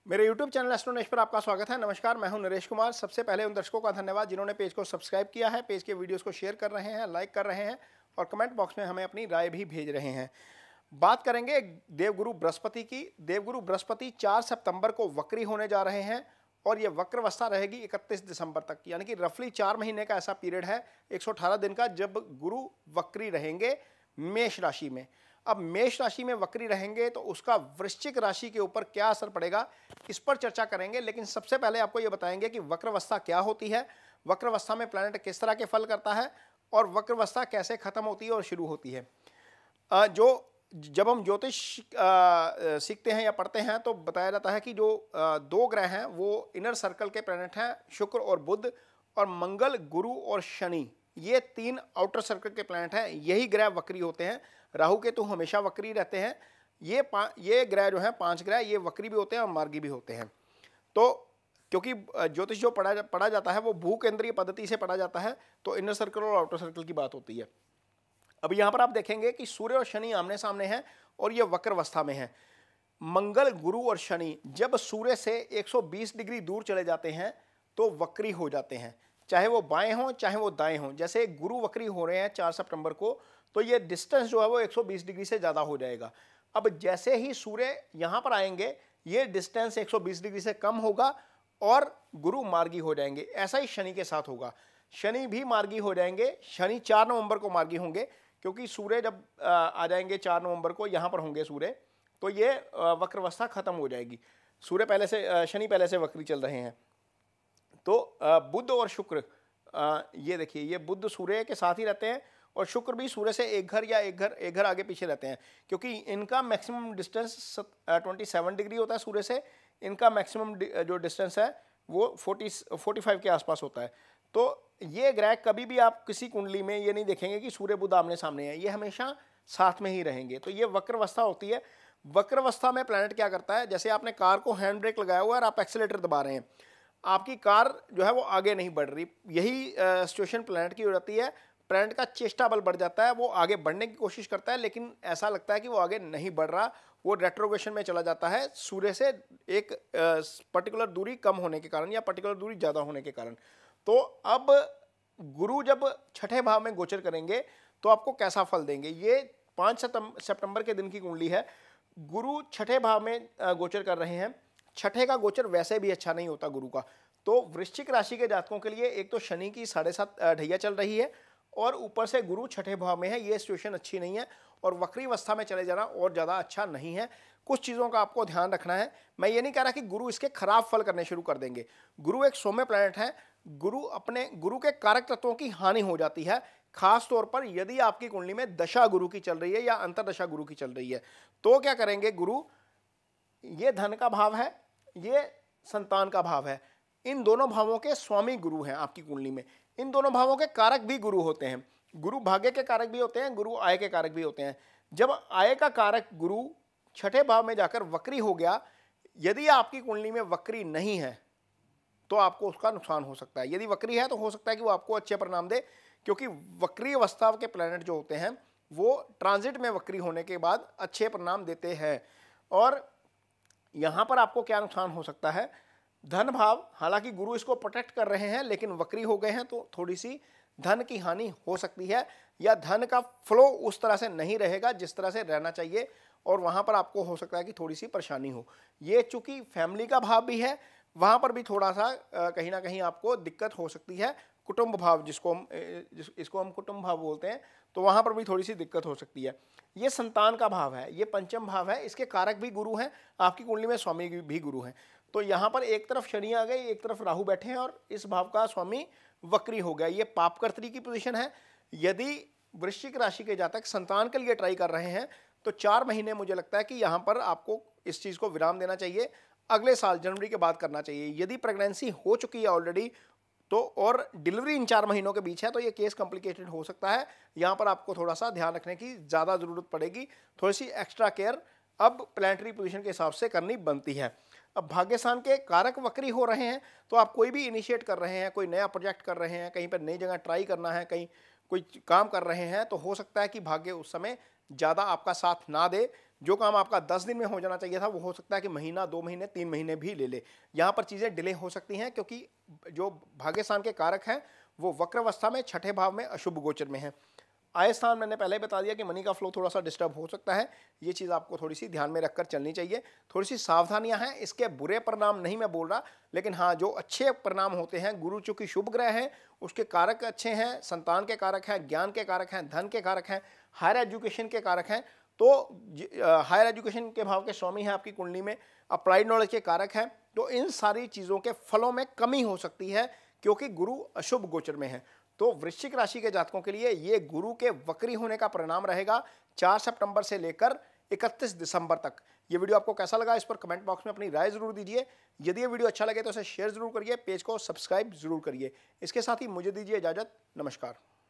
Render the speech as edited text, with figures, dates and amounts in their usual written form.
मेरे YouTube channel एस्ट्रोनेश पर आपका स्वागत है। नमस्कार, मैं हूं नरेश कुमार। सबसे पहले उन दर्शकों का धन्यवाद जिन्होंने पेज को सब्सक्राइब किया है, पेज के वीडियोस को शेयर कर रहे हैं, लाइक कर रहे हैं और कमेंट बॉक्स में हमें अपनी राय भी भेज रहे हैं। बात करेंगे देवगुरु बृहस्पति की। देवगुरु बृहस्पति 4 सितंबर को वक्री होने जा रहे हैं और ये वक्रावस्था रहेगी 31 दिसंबर तक, यानी कि रफली 4 महीने का ऐसा पीरियड है, 118 दिन का, जब गुरु वक्री रहेंगे मेष राशि में। अब मेष राशि में वक्री रहेंगे तो उसका वृश्चिक राशि के ऊपर क्या असर पड़ेगा, इस पर चर्चा करेंगे। लेकिन सबसे पहले आपको ये बताएंगे कि वक्रावस्था क्या होती है, वक्रावस्था में प्लैनेट किस तरह के फल करता है और वक्रावस्था कैसे खत्म होती है और शुरू होती है। जब हम ज्योतिष सीखते हैं या पढ़ते हैं तो बताया जाता है कि जो दो ग्रह हैं वो इनर सर्कल के प्लैनेट हैं, शुक्र और बुध, और मंगल, गुरु और शनि, ये 3 आउटर सर्कल के प्लैनेट हैं। यही ग्रह वक्री होते हैं। राहु केतु हमेशा वक्री रहते हैं। ये ग्रह जो हैं 5 ग्रह, ये वक्री भी होते हैं और मार्गी भी होते हैं। तो क्योंकि ज्योतिष जो पढ़ा जाता है वो भू केंद्रीय पद्धति से पढ़ा जाता है, तो इनर सर्कल और आउटर सर्कल की बात होती है। अब यहाँ पर आप देखेंगे कि सूर्य और शनि आमने सामने हैं और ये वक्र अवस्था में है। मंगल, गुरु और शनि जब सूर्य से 120 डिग्री दूर चले जाते हैं तो वक्री हो जाते हैं, चाहे वो बाएं हों चाहे वो दाएं हों। जैसे गुरु वक्री हो रहे हैं 4 सितंबर को, तो ये डिस्टेंस जो है वो 120 डिग्री से ज़्यादा हो जाएगा। अब जैसे ही सूर्य यहाँ पर आएंगे, ये डिस्टेंस 120 डिग्री से कम होगा और गुरु मार्गी हो जाएंगे। ऐसा ही शनि के साथ होगा, शनि भी मार्गी हो जाएंगे। शनि 4 नवंबर को मार्गी होंगे, क्योंकि सूर्य जब आ जाएंगे 4 नवंबर को, यहाँ पर होंगे सूर्य, तो ये वक्रावस्था खत्म हो जाएगी। सूर्य पहले से, शनि पहले से वक्री चल रहे हैं। तो बुध और शुक्र, ये देखिए, ये बुध सूर्य के साथ ही रहते हैं और शुक्र भी सूर्य से एक घर आगे पीछे रहते हैं, क्योंकि इनका मैक्सिमम डिस्टेंस 27 डिग्री होता है सूर्य से। इनका मैक्सिमम जो डिस्टेंस है वो 45 के आसपास होता है। तो ये ग्रह कभी भी आप किसी कुंडली में ये नहीं देखेंगे कि सूर्य बुध आमने सामने है, ये हमेशा साथ में ही रहेंगे। तो ये वक्रावस्था होती है। वक्रावस्था में प्लैनेट क्या करता है, जैसे आपने कार को हैंड ब्रेक लगाया हुआ है और आप एक्सीलेटर दबा रहे हैं, आपकी कार जो है वो आगे नहीं बढ़ रही। यही सिचुएशन प्लैनेट की हो जाती है। प्लैनेट का चेष्टा बल बढ़ जाता है, वो आगे बढ़ने की कोशिश करता है, लेकिन ऐसा लगता है कि वो आगे नहीं बढ़ रहा, वो रेट्रोग्रेशन में चला जाता है सूर्य से एक पर्टिकुलर दूरी कम होने के कारण या पर्टिकुलर दूरी ज़्यादा होने के कारण। तो अब गुरु जब छठे भाव में गोचर करेंगे तो आपको कैसा फल देंगे। ये 5 सितंबर के दिन की कुंडली है। गुरु छठे भाव में गोचर कर रहे हैं। छठे का गोचर वैसे भी अच्छा नहीं होता गुरु का। तो वृश्चिक राशि के जातकों के लिए एक तो शनि की 7.5 ढैया चल रही है और ऊपर से गुरु छठे भाव में है, ये सिचुएशन अच्छी नहीं है और वक्री अवस्था में चले जाना और ज़्यादा अच्छा नहीं है। कुछ चीज़ों का आपको ध्यान रखना है। मैं ये नहीं कह रहा कि गुरु इसके खराब फल करने शुरू कर देंगे। गुरु एक सौम्य प्लैनेट है। गुरु के कारक तत्वों की हानि हो जाती है, खास तौर पर यदि आपकी कुंडली में दशा गुरु की चल रही है या अंतरदशा गुरु की चल रही है। तो क्या करेंगे गुरु, ये धन का भाव है, ये संतान का भाव है, इन दोनों भावों के स्वामी गुरु हैं आपकी कुंडली में। इन दोनों भावों के कारक भी गुरु होते हैं। गुरु भाग्य के कारक भी होते हैं, गुरु आय के कारक भी होते हैं। जब आय का कारक गुरु छठे भाव में जाकर वक्री हो गया, यदि आपकी कुंडली में वक्री नहीं है तो आपको उसका नुकसान हो सकता है। यदि वक्री है तो हो सकता है कि वो आपको अच्छे परिणाम दे, क्योंकि वक्री अवस्था के प्लैनेट जो होते हैं वो ट्रांजिट में वक्री होने के बाद अच्छे परिणाम देते हैं। और यहाँ पर आपको क्या नुकसान हो सकता है, धन भाव, हालांकि गुरु इसको प्रोटेक्ट कर रहे हैं लेकिन वक्री हो गए हैं तो थोड़ी सी धन की हानि हो सकती है, या धन का फ्लो उस तरह से नहीं रहेगा जिस तरह से रहना चाहिए और वहाँ पर आपको हो सकता है कि थोड़ी सी परेशानी हो। ये चूंकि फैमिली का भाव भी है, वहाँ पर भी थोड़ा सा कहीं ना कहीं आपको दिक्कत हो सकती है। कुटुंब भाव इसको हम कुटुंब भाव बोलते हैं, तो वहाँ पर भी थोड़ी सी दिक्कत हो सकती है। ये संतान का भाव है, ये पंचम भाव है, इसके कारक भी गुरु हैं, आपकी कुंडली में स्वामी भी गुरु हैं। तो यहाँ पर एक तरफ शनि आ गए, एक तरफ राहु बैठे हैं और इस भाव का स्वामी वक्री हो गया। ये पापकर्त्री की पोजीशन है। यदि वृश्चिक राशि के जातक संतान के लिए ट्राई कर रहे हैं तो 4 महीने मुझे लगता है कि यहाँ पर आपको इस चीज़ को विराम देना चाहिए। अगले साल जनवरी के बाद करना चाहिए। यदि प्रेगनेंसी हो चुकी है ऑलरेडी तो और डिलीवरी इन 4 महीनों के बीच है तो ये केस कॉम्प्लिकेटेड हो सकता है। यहाँ पर आपको थोड़ा सा ध्यान रखने की ज़्यादा ज़रूरत पड़ेगी। थोड़ी सी एक्स्ट्रा केयर अब प्लैनेटरी पोजीशन के हिसाब से करनी बनती है। अब भाग्यस्थान के कारक वक्री हो रहे हैं तो आप कोई भी इनिशिएट कर रहे हैं, कोई नया प्रोजेक्ट कर रहे हैं, कहीं पर नई जगह ट्राई करना है, कहीं कोई काम कर रहे हैं, तो हो सकता है कि भाग्य उस समय ज़्यादा आपका साथ ना दे। जो काम आपका 10 दिन में हो जाना चाहिए था वो हो सकता है कि महीना, 2 महीने, 3 महीने भी ले ले। यहाँ पर चीज़ें डिले हो सकती हैं क्योंकि जो भाग्यस्थान के कारक हैं वो वक्रावस्था में छठे भाव में अशुभ गोचर में है। आय स्थान मैंने पहले ही बता दिया कि मनी का फ्लो थोड़ा सा डिस्टर्ब हो सकता है, ये चीज़ आपको थोड़ी सी ध्यान में रखकर चलनी चाहिए। थोड़ी सी सावधानियां हैं, इसके बुरे परिणाम नहीं मैं बोल रहा, लेकिन हाँ जो अच्छे परिणाम होते हैं, गुरु चूंकि शुभ ग्रह हैं, उसके कारक अच्छे हैं, संतान के कारक हैं, ज्ञान के कारक हैं, धन के कारक हैं, हायर एजुकेशन के कारक हैं। तो हायर एजुकेशन के भाव के स्वामी हैं आपकी कुंडली में, अप्लाइड नॉलेज के कारक हैं। तो इन सारी चीज़ों के फलों में कमी हो सकती है क्योंकि गुरु अशुभ गोचर में है। तो वृश्चिक राशि के जातकों के लिए ये गुरु के वक्री होने का परिणाम रहेगा 4 सितंबर से लेकर 31 दिसंबर तक। ये वीडियो आपको कैसा लगा इस पर कमेंट बॉक्स में अपनी राय जरूर दीजिए। यदि ये वीडियो अच्छा लगे तो इसे शेयर जरूर करिए, पेज को सब्सक्राइब जरूर करिए। इसके साथ ही मुझे दीजिए इजाजत। नमस्कार।